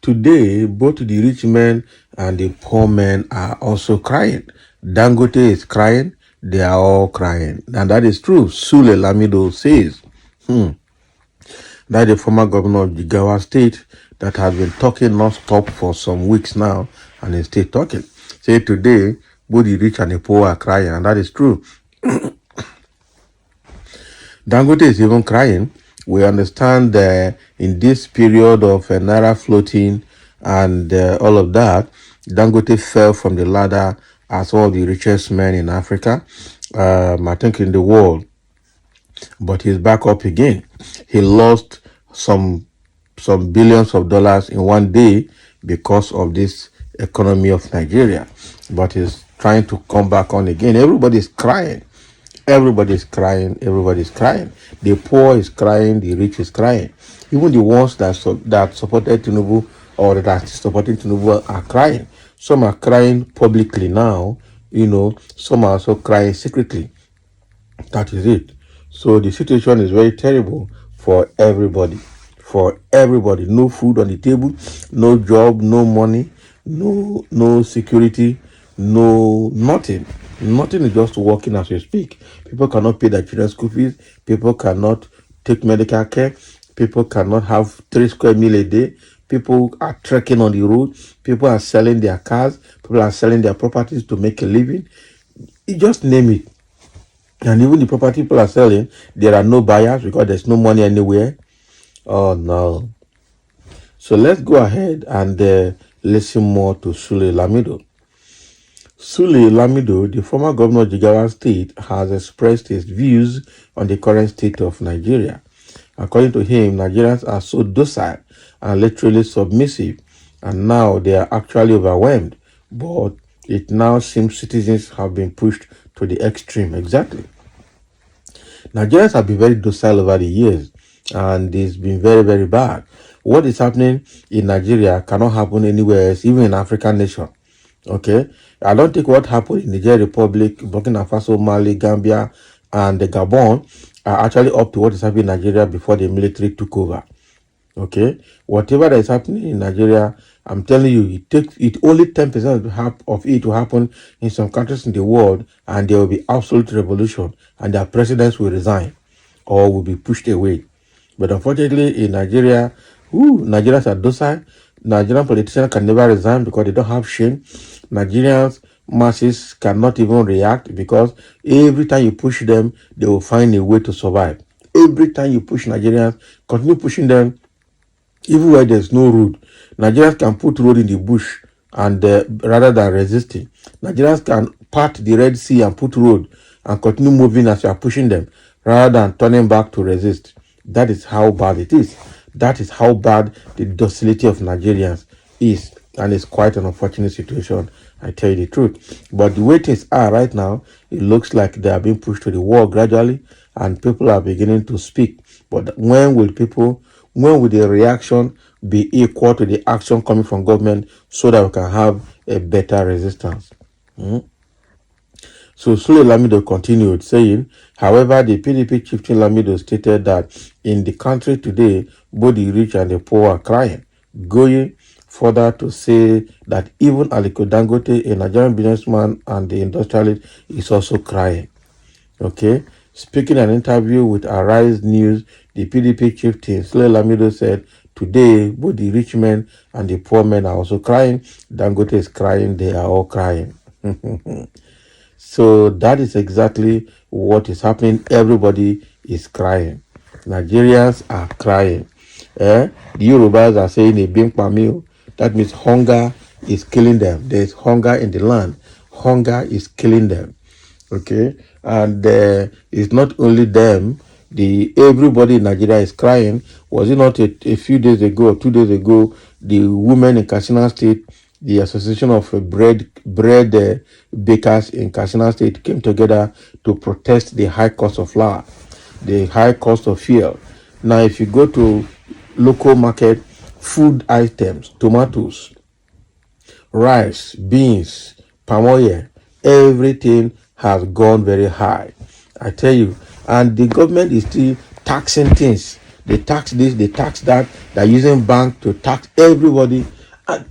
Today, both the rich men and the poor men are also crying. Dangote is crying. They are all crying. And that is true. Sule Lamido says, that the former governor of Jigawa State that has been talking non-stop for some weeks now and is still talking. Say today, both the rich and the poor are crying. And that is true. Dangote is even crying. We understand in this period of Naira floating and all of that, Dangote fell from the ladder as one of the richest men in Africa, I think in the world. But he's back up again. He lost some billions of dollars in one day because of this economy of Nigeria. But he's trying to come back on again. Everybody's crying. Everybody's crying. Everybody's crying. The poor is crying. The rich is crying. Even the ones that supported Tinubu or that are supporting Tinubu are crying. Some are crying publicly now. Some are also crying secretly. That is it. So the situation is very terrible for everybody. For everybody. No food on the table, no job, no money, no security, no nothing. Nothing is just working as we speak. People cannot pay their children's school fees. People cannot take medical care. People cannot have 3 square meal a day. People are trekking on the road. People are selling their cars. People are selling their properties to make a living. You just name it. And even the property people are selling, there are no buyers because there's no money anywhere. Oh no. So let's go ahead and listen more to Sule Lamido. Sule Lamido, the former governor of Jigawa State, has expressed his views on the current state of Nigeria. According to him, Nigerians are so docile and literally submissive, and now they are actually overwhelmed. But it now seems citizens have been pushed to the extreme. Exactly. Nigerians have been very docile over the years, and it's been very, very bad. What is happening in Nigeria cannot happen anywhere else, even in African nation. Okay? I don't think what happened in Nigeria Republic, Burkina Faso, Mali, Gambia, and the Gabon are actually up to what is happening in Nigeria before the military took over. Okay? Whatever that is happening in Nigeria, I'm telling you, it takes only 10% of it to happen in some countries in the world, and there will be absolute revolution, and their presidents will resign or will be pushed away. But unfortunately, in Nigeria, Nigerians are docile. Nigerian politicians can never resign because they don't have shame. Nigerians masses cannot even react because every time you push them, they will find a way to survive. Every time you push Nigerians, continue pushing them, even where there's no road. Nigerians can put road in the bush and rather than resisting. Nigerians can part the Red Sea and put road and continue moving as you are pushing them rather than turning back to resist. That is how bad it is. That is how bad the docility of Nigerians is. And it's quite an unfortunate situation, I tell you the truth. But the way things are right now, it looks like they are being pushed to the wall gradually and people are beginning to speak. But when will the reaction be equal to the action coming from government so that we can have a better resistance? So Sule Lamido continued saying, however, the PDP chieftain Lamido stated that in the country today, both the rich and the poor are crying, going further to say that even Aliko Dangote, a Nigerian businessman and the industrialist, is also crying. Okay? Speaking in an interview with Arise News, the PDP chieftain Sule Lamido said, today, both the rich men and the poor men are also crying. Dangote is crying. They are all crying. So that is exactly what is happening. Everybody is crying. Nigerians are crying. The Yorubas are saying a bing pamil. That means hunger is killing them. There is hunger in the land. Hunger is killing them. Okay, and it's not only them. Everybody in Nigeria is crying. Was it not a few days ago or 2 days ago? The women in Katsina State, the Association of bread bakers in Katsina State, came together to protest the high cost of flour, the high cost of fuel. Now, if you go to local market, food items, tomatoes, rice, beans, palm oil, everything has gone very high. I tell you, and the government is still taxing things They tax this, they tax that. They're using bank to tax everybody.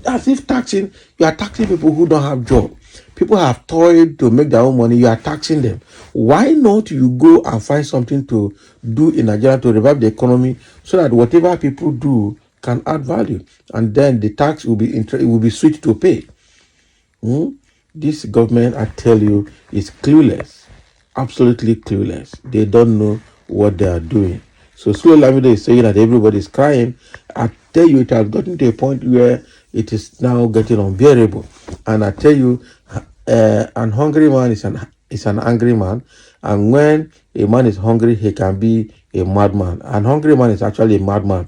As if taxing, you are taxing people who don't have job. People have toiled to make their own money. You are taxing them. Why not you go and find something to do in Nigeria to revive the economy so that whatever people do can add value, and then the tax will be it will be sweet to pay. This government, I tell you, is clueless, absolutely clueless. They don't know what they are doing. So Lamido is saying that everybody is crying. I tell you, it has gotten to a point where it is now getting unbearable. And I tell you, an hungry man is an angry man, and when a man is hungry, he can be a madman. An hungry man is actually a madman.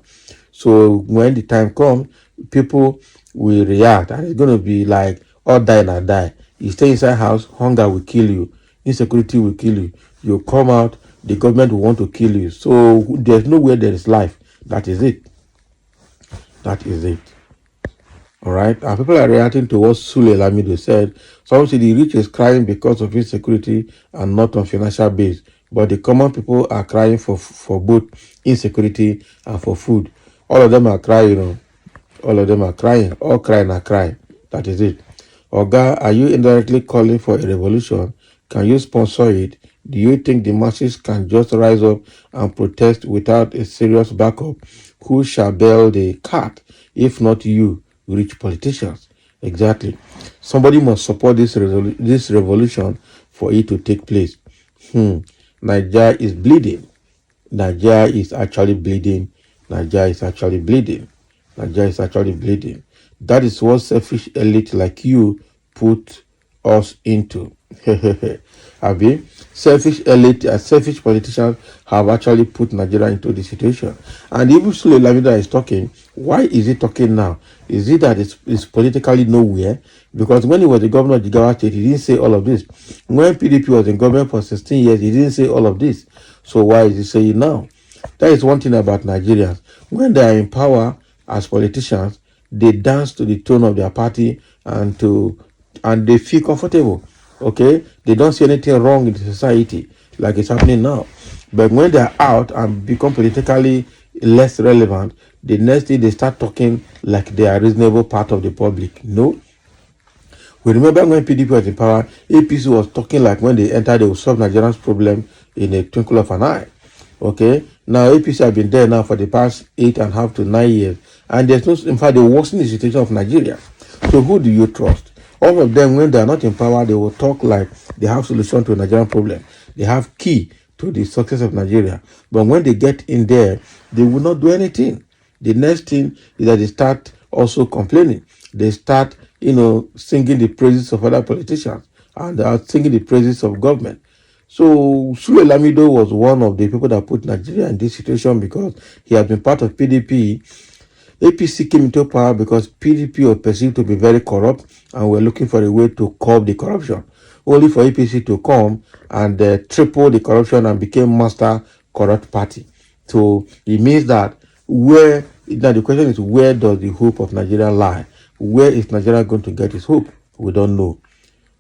So when the time comes, people will react, and it's going to be like, or die and die. You stay inside house, hunger will kill you, insecurity will kill you. You come out, the government will want to kill you. So there's nowhere there is life. That is it. That is it. All right. And people are reacting to what Lamido said. Some say the rich is crying because of insecurity and not on financial base. But the common people are crying for both insecurity and for food. All of them are crying, All of them are crying. All crying are crying. That is it. Oga, are you indirectly calling for a revolution? Can you sponsor it? Do you think the masses can just rise up and protest without a serious backup? Who shall bail the cat, if not you, rich politicians? Exactly. Somebody must support this revolution for it to take place. Nigeria is bleeding. Nigeria is actually bleeding. Nigeria is actually bleeding. Nigeria is actually bleeding. That is what selfish elite like you put us into. Abi, selfish elite and selfish politicians have actually put Nigeria into this situation. And even Sule Lamido is talking. Why is he talking now? Is it that it's politically nowhere? Because when he was the governor of the Govt State, he didn't say all of this. When PDP was in government for 16 years, he didn't say all of this. So why is he saying now? That is one thing about Nigerians. When they are in power as politicians, they dance to the tone of their party and they feel comfortable. Okay, they don't see anything wrong in the society like it's happening now. But when they're out and become politically less relevant, the next thing they start talking like they are a reasonable part of the public. No. We remember when PDP was in power, APC was talking like when they entered, they would solve Nigerians' problem in a twinkle of an eye. Okay, now APC have been there now for the past 8.5 to 9 years, and there's no, in fact, they worsen the situation of Nigeria. So who do you trust? All of them, when they are not in power, they will talk like they have solution to a Nigerian problem. They have key to the success of Nigeria. But when they get in there, they will not do anything. The next thing is that they start also complaining. They start, singing the praises of other politicians, and they are singing the praises of government. So Sule Lamido was one of the people that put Nigeria in this situation because he had been part of PDP. APC came into power because PDP was perceived to be very corrupt and were looking for a way to curb the corruption. Only for APC to come and triple the corruption and became master corrupt party. So it means that now the question is, where does the hope of Nigeria lie? Where is Nigeria going to get its hope? We don't know.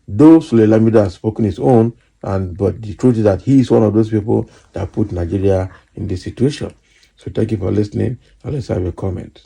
Though Sule Lamido has spoken his own, but the truth is that he is one of those people that put Nigeria in this situation. So thank you for listening, and let's have a comment.